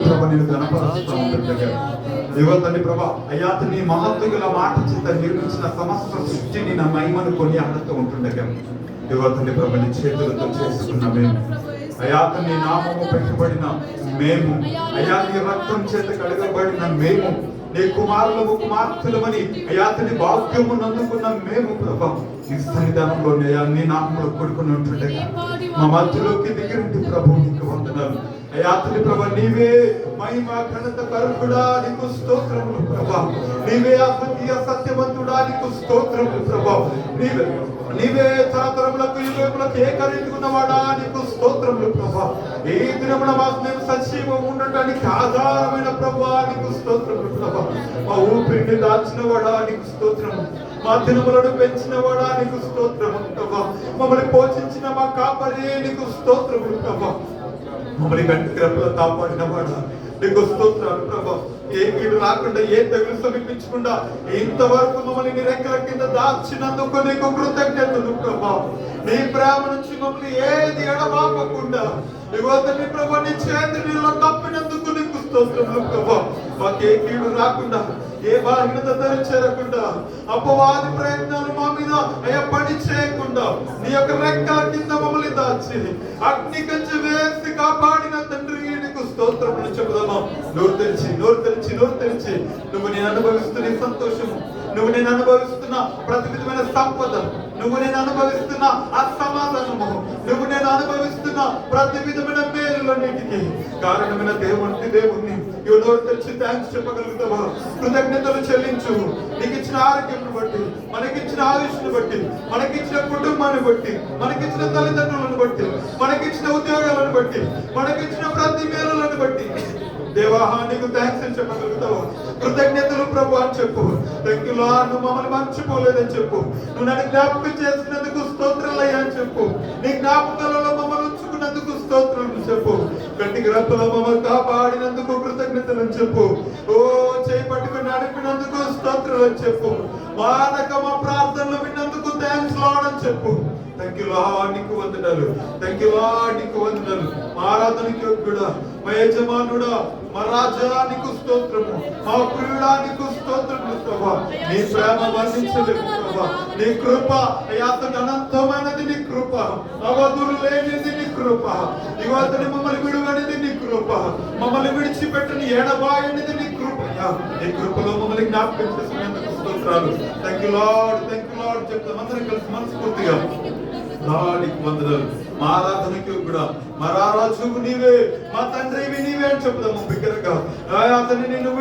ప్రభా నేను గణపరుస్తూ ఉంటుండగా ఇదిగో తండ్రి ప్రభా అయ్యా నీ మహత్తుగల మాట చేత నిర్మించిన సమస్త సృష్టిని నా మహిమను కొని ఆడుతూ ఉంటుండగా ఇదిగో తండ్రి ప్రభా నీ చేతులతో చేసుకున్న మేము అయ్యా నీ నామము పెట్టబడిన మేము అయ్యా నీ రక్తం చేత కడగబడిన మేము నీ కుమారులము కుమార్తెలమని అయ్యా నీ భాగ్యము నందుకున్న మేము ప్రభా నీ సన్నిధానంలో అయ్యా నీ నామములు కొడుకుని ఉంటుండగా మా మధ్యలోకి దిగిరండి ప్రభు నీకు వందనాలు అయ్యా ప్రభా నీవే మహిమ ఘనత కరుణుడా నీకు స్తోత్రములు ప్రభా నీవే అసత్య సత్యవంతుడా నీకు స్తోత్రములు ప్రభా నీవే తరతరములకు యుగములకు ఏకరీతిగున్నవాడా నీకు స్తోత్రములు ప్రభా ఈ దినమున మాకు మేము సజీవం ఉండటానికి ఆధారమైన ప్రభా నీకు స్తోత్రములు ప్రభా మా ఊపిరిని దాచినవాడా నీకు స్తోత్రము మా దినములను పెంచినవాడా నీకు స్తోత్రములు ప్రభా మమ్మల్ని పోషించిన మా కాపరి నీకు స్తోత్రములు ప్రభా మమ్మల్ని గంటి గ్రహంలో కాపాడిన వాడా నీకు స్తోత్రాలు ప్రభా ఏ కీడు రాకుండా ఏ తెగులు సమీపించకుండా ఇంతవరకు మమ్మల్ని నీ రెక్కల కింద దాచినందుకు నీకు కృతజ్ఞతలు ప్రభా నీ ప్రేమ నుంచి మమ్మల్ని ఏది ఎడబాపకుండా నీ ప్రభా నీ చేతి నీళ్ళలో కప్పినందుకు నీకు స్తోత్రములు ప్రభా మాకు ఏ కీడు రాకుండా ఏ బలహీనత చేరకుండా అపవాది ప్రయత్నాలు మా మీద పని చేయకుండా నీ యొక్క రెక్కల కింద మమ్మల్ని దాచి అగ్ని కంచె వేసి కాపాడిన తండ్రి నీకు స్తోత్రములు చెబుదామా నోరు తెరిచి నువ్వు నేను అనుభవిస్తున్న సంతోషము నువ్వు నేను అనుభవిస్తున్న ప్రతి విధమైన సంపద నువ్వు నేను అనుభవిస్తున్న అసమాధానము నువ్వు నేను అనుభవిస్తున్న ప్రతి విధమైన మేలులన్నిటికీ కారణమైన దేవుణ్ణి నోరు తెరిచి థ్యాంక్స్ చెప్పగలుగుతావా కృతజ్ఞతలు చెల్లించు నీకు ఇచ్చిన ఆరోగ్యం బట్టి మనకిచ్చిన ఆయుష్ను బట్టి మనకిచ్చిన కుటుంబాన్ని బట్టి మనకిచ్చిన తల్లిదండ్రులను బట్టి మనకిచ్చిన ఉద్యోగాలను బట్టి మనకిచ్చిన ప్రతి మేలులను బట్టి దేవా నీకు థ్యాంక్స్ అని చెప్పగలుగుతావు కృతజ్ఞతలు ప్రభు అని చెప్పు థ్యాంక్ యూ లార్డ్ నువ్వు మమ్మల్ని మర్చిపోలేదని చెప్పు నువ్వు నన్ను జ్ఞాపకం చేసినందుకు స్తోత్రాలయ్యా అని చెప్పు నీ జ్ఞాపకాలలో మమ్మల్ని ఉంచుకున్నందుకు స్తోత్రాలు చెప్పు గట్టి గ్రహంలో మమ్మల్ని కాపాడినందుకు కృతజ్ఞతలు అని చెప్పు ఓ చేయి పట్టుకుని నడిపినందుకు స్తోత్రాలు అని చెప్పు మానక మా ప్రార్థనలు విన్నందుకు థ్యాంక్స్ లార్డ్ అని చెప్పు థ్యాంక్ యూ లార్డ్ నీకు వందనాలు థ్యాంక్ యూ లార్డ్ నీకు వందనాలు మా ఆరాధనకి యోగ్యుడా మా యజమానుడా మా రాజా నీకు స్తోత్రము మా ప్రియుడా నీకు స్తోత్రము ప్రభా నీ ప్రేమ వర్ణించలేదు ప్రభా నీ కృప అతని అనంతమైనది నీ కృప అవధులు లేనిది నీ కృప ఇవతని మమ్మల్ని విడువనిది నీ కృప మమ్మల్ని విడిచిపెట్టని ఎడబాయనిది నీ కృప నీ కృపలో మమ్మల్ని జ్ఞాపకం చేసుకునేందుకు స్తోత్రాలు థ్యాంక్ యూ లార్డ్ చెప్తాం అందరం కలిసి మనస్ఫూర్తిగా నీకు వందనాలు మా ఆరాధనకి కూడా మా రారాజుకు నీవే మా తండ్రివి నీవే అని చెప్తాము బిగ్గరగా అతన్ని నిన్ను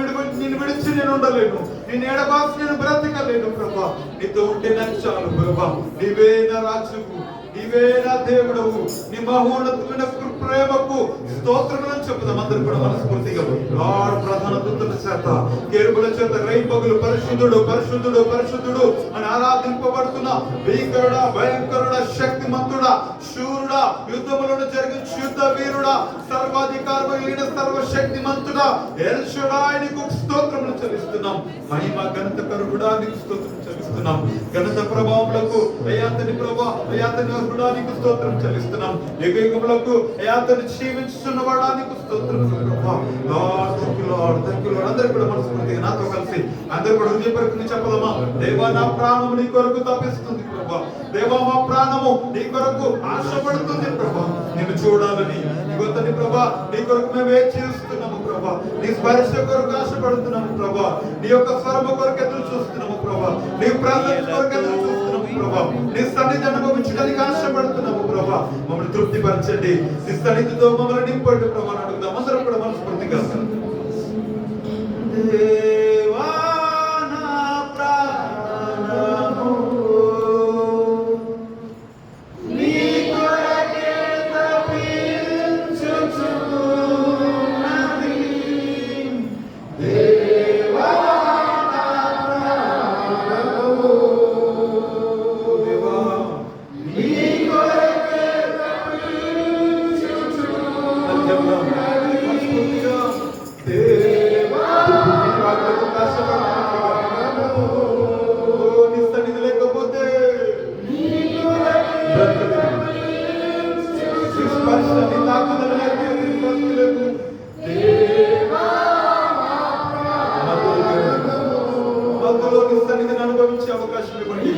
విడిచి నేను ఉండలేను నిన్ను ఎడబాసి నేను బ్రతకలేను ప్రభా నీతో ఉంటే నాకు చాలు ప్రభా నీవే నా రాజుకు నీవే నా దేవుడవు నీ మహోన్నతమైన ప్రేమకు స్తోత్రములను చెప్తాం అందరూ కూడా మనస్ఫూర్తిగా లార్డ్ ప్రధాన దూతల చేత కేరుబుల చేత రైపగులు పరిశుద్ధుడు పరిశుద్ధుడు పరిశుద్ధుడు అని ఆరాధింపబడుతున్న భీకరుడా భయంకరుడా శక్తిమంతుడా శూరుడా యుద్ధములను జరిగించు యుద్ధ వీరుడా సర్వాధికారము కలిగిన సర్వశక్తిమంతుడా ఎల్ షడాయ్ నీకు స్తోత్రములు చెల్లిస్తున్నాం మహిమ ఘనత కరుడా నీకు స్తోత్రం చెల్లిస్తున్నాం ఘనత ప్రభావములకు అయాతని ప్రభా అయాతని అర్హుడా నీకు స్తోత్రం చెల్లిస్తున్నాం యుగయుగములకు అయాతని జీవించుతున్న వాడా నీకు స్తోత్రం ప్రభా లార్డ్ థాంక్యూ లార్డ్ అందరూ కూడా మనస్ఫూర్తిగా నాతో కలిసి అందరూ కూడా హృదయపూర్వకంగా చెప్పదమా దేవా నా ప్రాణము నీ కొరకు తపిస్తుంది ప్రభా దేవా మా ప్రాణము నీ కొరకు ఆశపడుతుంది ప్రభా నిన్ను చూడాలని ఇవతని ప్రభా నీ కొరకు మేము వేచి చూస్తున్నాము ప్రభా నీ స్పర్శ కొరకు ఆశపడుతున్నాము ప్రభా నీ యొక్క స్వరము కొరకు ఎదురు చూస్తున్నాము ప్రభా నీ ప్రార్థన కొరకు ఎదురు చూస్తున్నాము ప్రభా నీ సన్నిధి అనుభవించడానికి ఆశపడుతున్నాము ప్రభా మమ్మల్ని తృప్తిపరచండి నీ సన్నిధితో మమ్మల్ని నింపండి ప్రభా అని అడుగుదాం అందరం కూడా మనస్ఫూర్తిగా దేవా నా ప్రాణము అవకాశం ఇవ్వండి.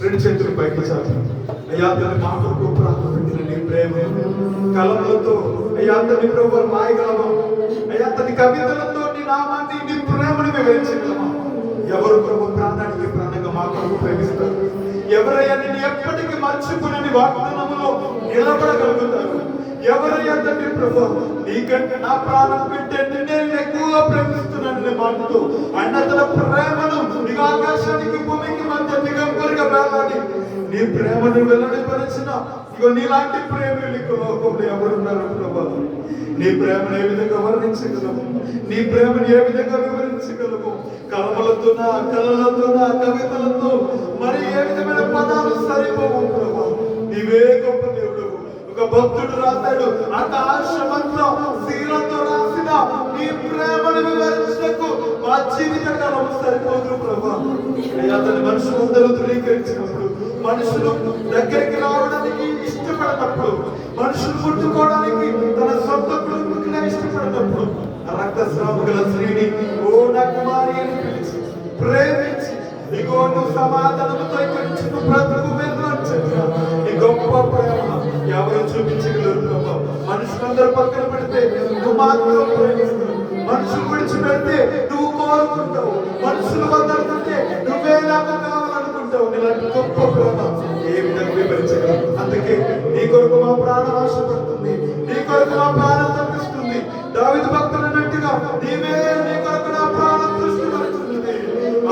రెండు చేతులు పైకి చాచు. అయ్యా తన మా కొరకు ప్రార్థన పెట్టిన నీ ప్రేమ కలములతో అయ్యా తని ప్రభు రాయగలమా? అయ్యా తని కవితలతో నీ నామాన్ని నీ ప్రేమను వివరించగలమా? ఎవరు ప్రభు ప్రాణానికి ప్రాణంగా మా కొరకు ప్రేమిస్తారు? ఎవరయ్యా నేను ఎప్పటికీ మర్చిపోలేని వాగ్దానములో నిలబడగలుగుతారు? ఎవరయ్యా తండ్రి ప్రభు నీకంటే నా ప్రాణం పెట్టే నిన్నే ఎక్కువగా ప్రేమిస్తున్నాను మాటతో అన్న తన ప్రేమను నీకు ఆకాశానికి భూమికి మధ్య దిగంబరిగా వేలాడి నీ ప్రేమను వెల్లడిపరిచిన ఇగో నీలాంటి ప్రేమికులు లోకంలో ఎవరున్నారు ప్రభు? నీ ప్రేమను ఏ విధంగా వర్ణించగలము? నీ ప్రేమను ఏ విధంగా వివరించగలము? కలములతోనా కళలతోనా కవితలతో మరి ఏ విధమైన పదాలు సరిపోవు ప్రభు. నీవే గొప్ప దేవుడు. ఒక భక్తుడు రాశాడు, ఆకాశమంతా శీలతో రాసిన నీ ప్రేమను వివరించకు మా జీవిత కాలం సరిపోదు ప్రభా. అతని మనుషులందరూ ధృవీకరించినప్పుడు, మనుషులు దగ్గరికి రావడానికి ఇష్టపడినప్పుడు, మనుషులు ముట్టుకోవడానికి తన సొంత కుటుంబకునే ఇష్టపడినప్పుడు రక్తస్రావం గల స్త్రీని ఓ నా కుమారి అని పిలిచి ప్రేమించి ఇగో నువ్వు సమాధానంతో ఇక్కడి బ్రతుకు నీ గొప్ప ప్రేమ ఎవరు చూపించగలరు ప్రభా? మనుషులందరూ పక్కన పెడితే నువ్వు మాత్రం ప్రేమిస్తావు. మనుషులు విడిచిపెడితే నువ్వు కోరుకుంటావు. మనుషులు వద్దనుకుంటే నువ్వే నాకు కావాలనుకుంటావు. ఇలాంటి గొప్ప ప్రేమ ఏ విధంగా వివరించగలరు? అందుకే నీ కొరకు మా ప్రాణం ఆశపడుతుంది, నీ కొరకు మా ప్రాణం తప్పిస్తుంది. దావీదు భక్తులు అన్నట్టుగా నీవే నీ కొరకు నా ప్రాణం దృష్టిపరుచున్నది.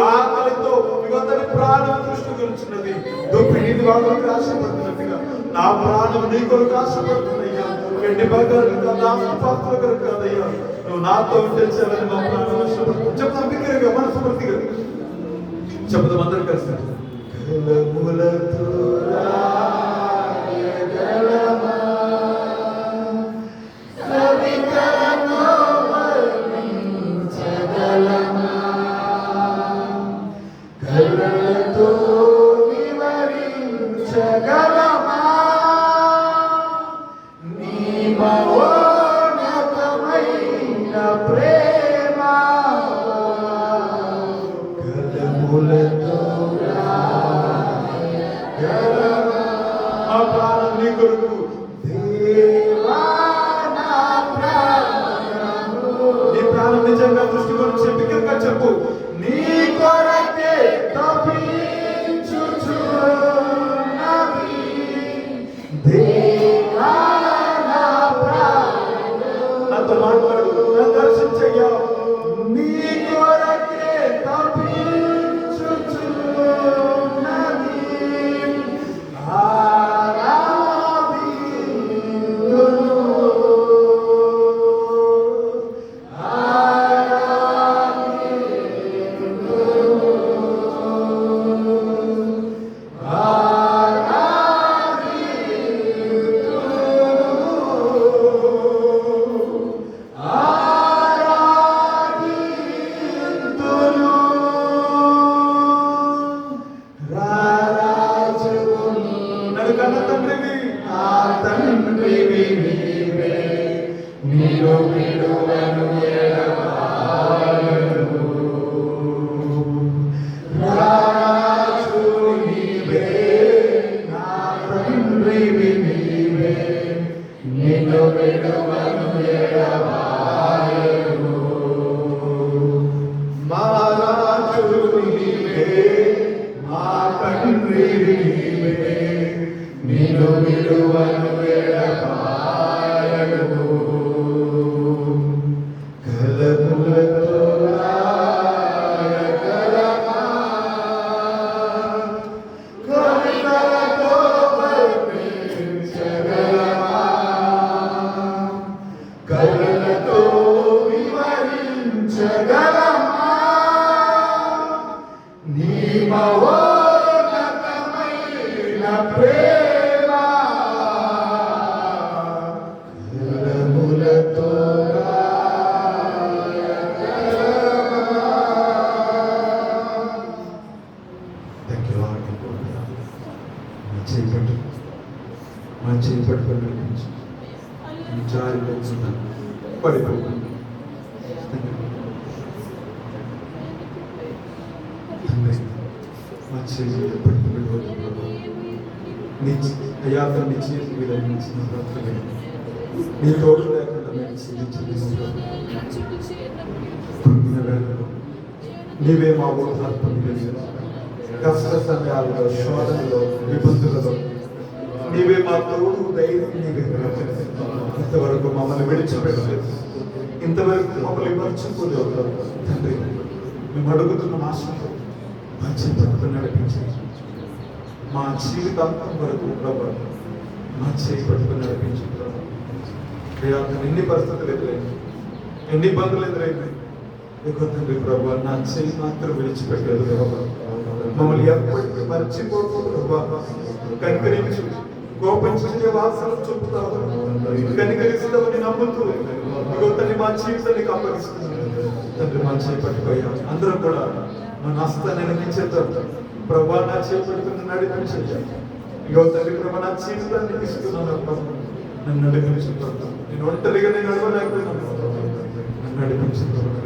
ఆకలితో యువతని ప్రాణం దృష్టిపరుచున్నది. దొప్పిడి వాళ్ళకి ఆశపడుతున్నట్టుగా నా ప్రాణం నీ కొరకు ఆశపడుతుందయ్యా. వెండి బంగారు కాదు, ఆస్తిపాస్తుల కొరకు కాదయ్యా. నువ్వు నాతో ఉంటే చాలని మా ప్రాణం ఆశపడుతుంది. చెప్తాం బిగ్గరగా మనస్ఫూర్తిగా చెప్తాం అందరూ కలిసి. దేవా నా ప్రాణము. నాతో మాట్లాడు, నన్ను దర్శించయ్యా. నీ కొరకే తప్పించుచున్నది. అయ్యా నీ చేతి మీద నీ తోడు లేకుండా మేము నీవే మా ఊహాత్మని కష్ట సమయాల్లో, శోధనలో, ఇబ్బందులలో నీవే మా తోడు, ధైర్యం నీవే. ఇంతవరకు మమ్మల్ని విడిచిపెట్టలేదు, ఇంతవరకు మమ్మల్ని మర్చిపోలేదు తండ్రి. మేము అడుగుతున్న ఆశతో మా చేతులతో నడిపించి మా జీవితాంతం వరకు ప్రభు మా చేయి పట్టుకుని నడిపించు. ఎన్ని పరిస్థితులు ఎదురైంది, ఎన్ని ఇబ్బందులు ఎదురైనాయి ఎక్కువ తండ్రి ప్రభు. నా చేయి మాత్రం విడిచిపెట్టలేదు ప్రభు. మమ్మల్ని ఎప్పటికీ మర్చిపోకూడదు ప్రభు. కనికరించు, కోపించే వాసన చూపుతావు, కనికరిస్తావని నమ్ముతూ తండ్రి మా జీవితానికి అప్పగిస్తున్నాను తండ్రి. మా చేయి పట్టుకోయా అందరూ కూడా మా నష్టాన్ని అనిపించేద్దాం ప్రభా. నా చేపడుతున్న నడిపించాను ఇగో తండ్రి ప్రభా. నా జీవితాన్ని తీసుకున్నాను ప్రభు, నన్ను నడిపించుతాను. నేను ఒంటరిగా నేను నడవలేకపోయినాను, నన్ను నడిపించుతాను.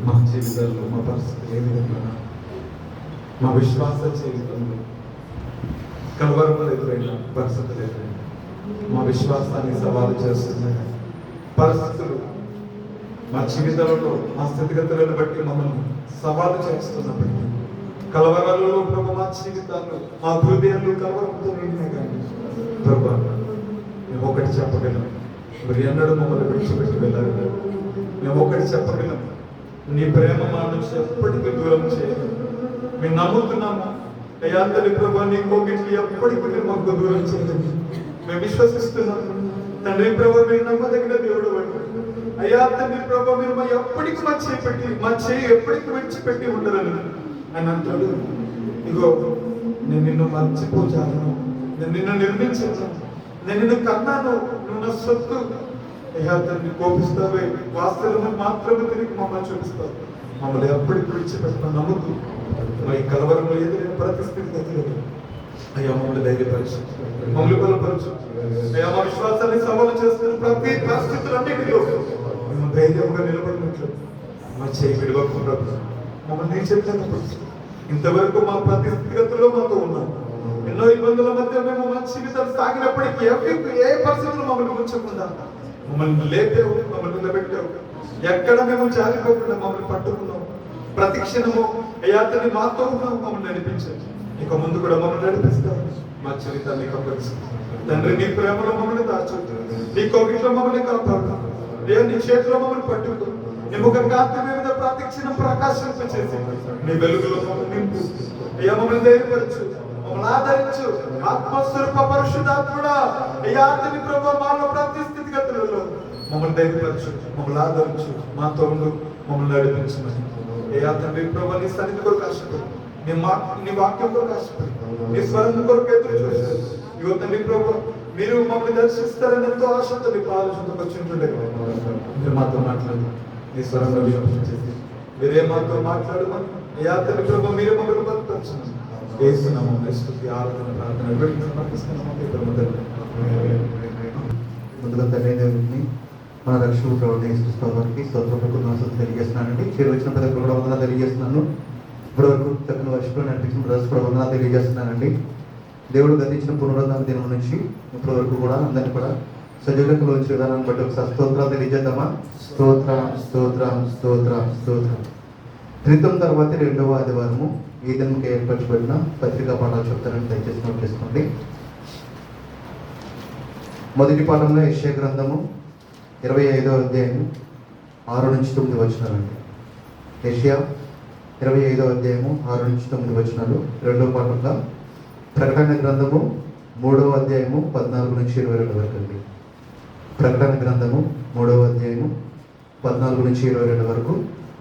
మా జీవితాల్లో మా పరిస్థితులు ఏ విధంగా, మా విశ్వాస జీవితంలో కలవరంలో ఎదురైన పరిస్థితులు ఎదురైన మా విశ్వాసాన్ని సవాలు చేస్తున్న పరిస్థితులు మా జీవితాలలో మా స్థితిగతులను బట్టి మమ్మల్ని సవాలు చేస్తున్నప్పటికీ కలవరాలలో ప్రభు మా జీవితాలు మా హృదయాలు కలవరంతో నిండిన కానీ ప్రభు మేము ఒకటి చెప్పగలం, మరి ఎన్నడూ మమ్మల్ని విడిచిపెట్టి వెళ్ళాలి. మేము ఒకటి చెప్పగలం, నీ ప్రేమ మా నుంచి ఎప్పటికీ దూరం చేయాలి. మేము నమ్ముతున్నాము అయ్యా తండ్రి ప్రభు నీ కోగిట్లు ఎప్పటికీ మాకు దూరం చేయాలి. మేము విశ్వసిస్తున్నాము తండ్రి ప్రభు మీరు నమ్మదగిన దేవుడు అయ్యా తండ్రి ప్రభు మీరు మా ఎప్పటికీ మా చేయి ఎప్పటికీ విడిచిపెట్టి ఉండరని అని అంటాడు. ఇగో నేను నిన్ను మర్చిపోచాను, నేను నిన్ను నిర్మించాను, నేను నిన్ను కన్నాను, నువ్వు నా సొత్తు. అయ్యా తండ్రి కోపిస్తావే, వాస్తవాలను మాత్రమే తిరిగి మమ్మల్ని చూపిస్తావు. మమ్మల్ని ఎప్పటికీ విడిచిపెట్టిన నమ్ముతూ మా ఈ కలవరంలో ఎదురైన ప్రతి స్థితిగతులు అయ్యా మమ్మల్ని ధైర్యపరచు, మమ్మల్ని బలపరచు. అయ్యా మా విశ్వాసాన్ని సవాలు చేస్తున్న ప్రతి పరిస్థితులన్నిటిలో మేము ధైర్యంగా నిలబడినట్లు మా చేయి విడవకుండా మమ్మల్ని నేను చెప్పినప్పుడు ఇంతవరకు మా ప్రతి స్థితిగతుల్లో మాతో ఉన్నాం. ఎన్నో ఇబ్బందుల మధ్య మేము మా జీవితాలు సాగినప్పటికీ ఏ పరిస్థితులు మమ్మల్ని ఉంచకుండా మమ్మల్ని లేపావు, మమ్మల్ని నిలబెట్టావు. ఎక్కడ మేము జారిపోకుండా మమ్మల్ని పట్టుకున్నాం. ప్రతి క్షణము అయ్యాతని మాతో ఉన్నావు, మమ్మల్ని నడిపించారు. ఇక ముందు కూడా మమ్మల్ని నడిపిస్తావు. మా జీవితాన్ని అప్పగిస్తాం తండ్రి. నీ ప్రేమలో మమ్మల్ని దాచు, నీ కోగిట్లో మమ్మల్ని కాపాడు. నీ చేతిలో మమ్మల్ని పట్టుకో. నీ ముఖ కాంతి మీద ప్రతి క్షణం ప్రకాశింపచేసి నీ వెలుగులో మమ్మల్ని నింపు. అయ్యా మమ్మల్ని ధైర్యపరచు, మమ్మల్ని ఆదరించు. ఆత్మస్వరూప పరిశుద్ధాత్ముడా అయ్యా తండ్రి ప్రభు మాలో ప్రతి స్థితిగతులలో మమ్మల్ని ధైర్యపరచు, మమ్మల్ని ఆదరించు, మాతో ఉండు, మమ్మల్ని నడిపించమని అయ్యా తండ్రి ప్రభు నీ సన్నిధి కొరకు ఆశపడి, నీ వాక్యం కొరకు ఆశపడి, నీ స్వరం కొరకు ఎదురు చూశారు. ఇగో తండ్రి ప్రభు మీరు మమ్మల్ని దర్శిస్తారని ఎంతో ఆశతో నీ ఆలోచనతో వచ్చింటుండే మీరు మాతో మాట్లాడు. నీ స్వరంలో వినిపించేసి మీరే మాతో మాట్లాడమని అయ్యా తండ్రి ప్రభు మీరే మమ్మల్ని బలపరచమని వేస్తున్నాము. స్తుతి ఆరాధన ప్రార్థన సమర్పిస్తున్నాము. ముందుగా తండ్రి దేవుడిని మన రక్షకుడు ప్రభువైన యేసుక్రీస్తు వారికి స్తోత్రపూర్వక తెలియజేస్తున్నానండి. చేరు వచ్చిన ప్రతి ఒక్కరు కూడా వందనాలు తెలియజేస్తున్నాను. ఇప్పటివరకు చక్కని వర్షంలో నడిపించిన బ్రదర్స్ కూడా వందనాలు తెలియజేస్తున్నానండి. దేవుడు గతించిన పునరుద్ధాన దినం నుంచి ఇప్పటి వరకు కూడా అందరినీ కూడా సజీవంలో వచ్చే విధానాన్ని బట్టి ఒకసారి స్తోత్రాలు తెలియజేద్దామా? స్తోత్రం స్తోత్రం స్తోత్రం స్తోత్రం. క్రితం తర్వాత 2వ ఆదివారము ఈ దినంకి ఏర్పరచబడిన పత్రికా పాఠాలు చెప్తానని దయచేసి నోట్ చేసుకోండి. మొదటి పాఠంలో యెషయా గ్రంథము 25వ అధ్యాయము 6 నుంచి 9 వచనాలండి. యెషయా 25వ అధ్యాయము 6 నుంచి 9 వచనాలు. రెండవ పాఠంగా ప్రకటన గ్రంథము 3వ అధ్యాయము 14 నుంచి 22 వరకు అండి. ప్రకటన గ్రంథము 3వ అధ్యాయము 14 నుంచి 22 వరకు.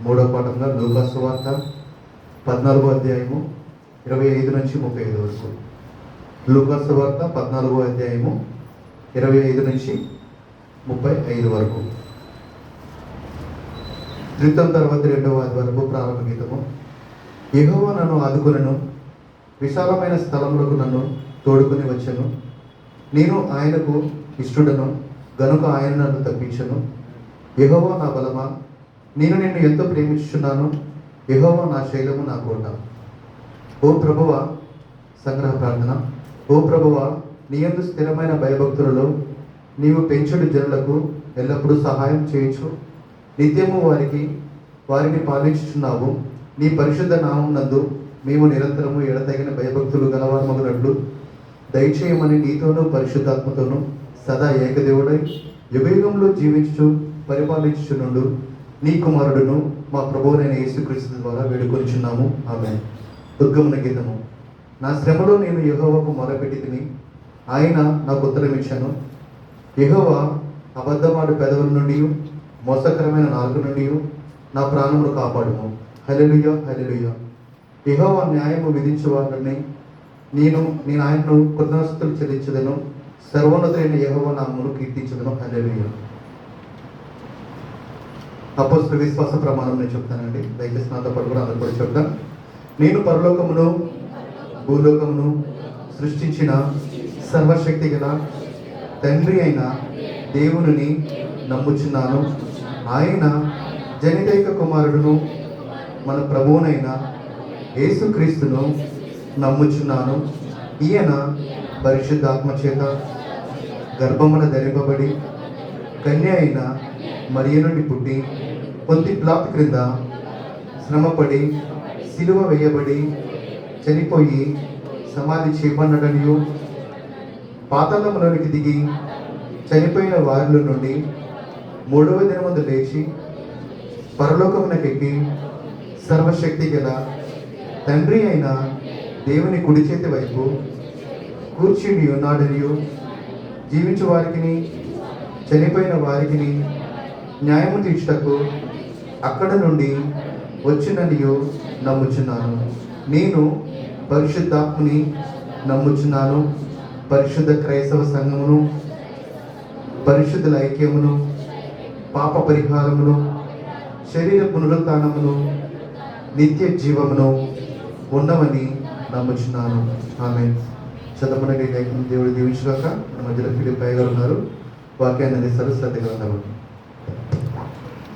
మూడవ పాఠంగా లూకా సువార్త 14వ అధ్యాయము 25 నుంచి 35 వరకు. లూకా సువార్త 14వ అధ్యాయము 25 నుంచి 35 వరకు. క్రితం తర్వాత 2వ ఆదివారము ప్రారంభ గీతము. యెహోవా నన్ను ఆదుకొనెను, విశాలమైన స్థలములకు నన్ను తోడుకొని వచ్చెను. నేను ఆయనకు ఇష్టడను గనుక ఆయన నన్ను తప్పించెను. యెహోవా నా బలమా, నేను నిన్ను ఎంతో ప్రేమించుచున్నాను. యెహోవా నా శైలము, నా కోట. ఓ ప్రభువా, సంగ్రహ ప్రార్థన. ఓ ప్రభువా, నీ యందు స్థిరమైన భయభక్తులలో నీవు పెంచుడు జనులకు ఎల్లప్పుడూ సహాయం చేయొచ్చు. నిత్యము వారిని పాలించుచున్నావు. నీ పరిశుద్ధ నామం నందు మేము నిరంతరము ఎడతగిన భయభక్తులు గలవారమగునట్లు దయచేయమని నీతోనూ పరిశుద్ధాత్మతోనూ సదా ఏకదేవుడై యుగయుగంలో జీవించు పరిపాలించుచునుండు నీ కుమారుడును మా ప్రభువైన యేసుక్రీస్తు ద్వారా వేడుకొనిచున్నాము. ఆమేన్. ఉద్గమన గీతము. నా శ్రమలో నేను యెహోవాకు మొరపెట్టితిని, ఆయన నాకు ఉత్తరం ఇచ్చాను. యెహోవా అబద్ధమాడు పెదవుల నుండి మోసకరమైన నాలుక నుండి నా ప్రాణమును కాపాడుము. హల్లెలూయా, హల్లెలూయా. యెహోవా న్యాయము విధించువారిని నేను ఆయనను కృతజ్ఞతలు చెల్లించదను. సర్వోన్నతుడైన యెహోవా నామమును కీర్తించదను. హల్లెలూయా. అపోస్తల విశ్వాస ప్రమాణం నేను చెప్తానండి. దయచేసి నాతో పాటు కూడా అందరూ కూడా చెప్తాను. నేను పరలోకమును భూలోకమును సృష్టించిన సర్వశక్తి గల తండ్రి అయిన దేవునిని నమ్ముచున్నాను. ఆయన జనితైక కుమారుడును మన ప్రభువునైన యేసుక్రీస్తును నమ్ముచున్నాను. ఈయన పరిశుద్ధాత్మ చేత గర్భమున ధరింపబడి కన్య అయిన మరియ నుండి పుట్టి పొంతి పిలాతు క్రింద శ్రమపడి సిలువ వేయబడి చనిపోయి సమాధి చేయబడినడనియు పాతాళంలోనికి దిగి చనిపోయిన వారిలో నుండి 3వ దినమందు లేచి పరలోకమునకెక్కి సర్వశక్తి గల తండ్రి అయిన దేవుని కుడి చేతి వైపు కూర్చుని ఉన్నాడనియు జీవించు వారికిని చనిపోయిన వారికిని న్యాయము తీర్చుటకు అక్కడ నుండి వచ్చిననియు నమ్ముచున్నాను. నేను పరిశుద్ధాత్మని నమ్ముచున్నాను. పరిశుద్ధ క్రైస్తవ సంఘమును, పరిశుద్ధుల ఐక్యమును, పాప పరిహారమును, శరీర పునరుత్థానమును, నిత్య జీవమును ఉన్నవని నమ్ముచున్నాను. ఆమేన్. చదవమని లేఖనం దేవుడు దీవించుగాక. మన మధ్యలో ఫిలిప్ గారు ఉన్నారు. వాక్యాన్ని అందిస్తారు. శ్రద్ధగా ఉన్నారు.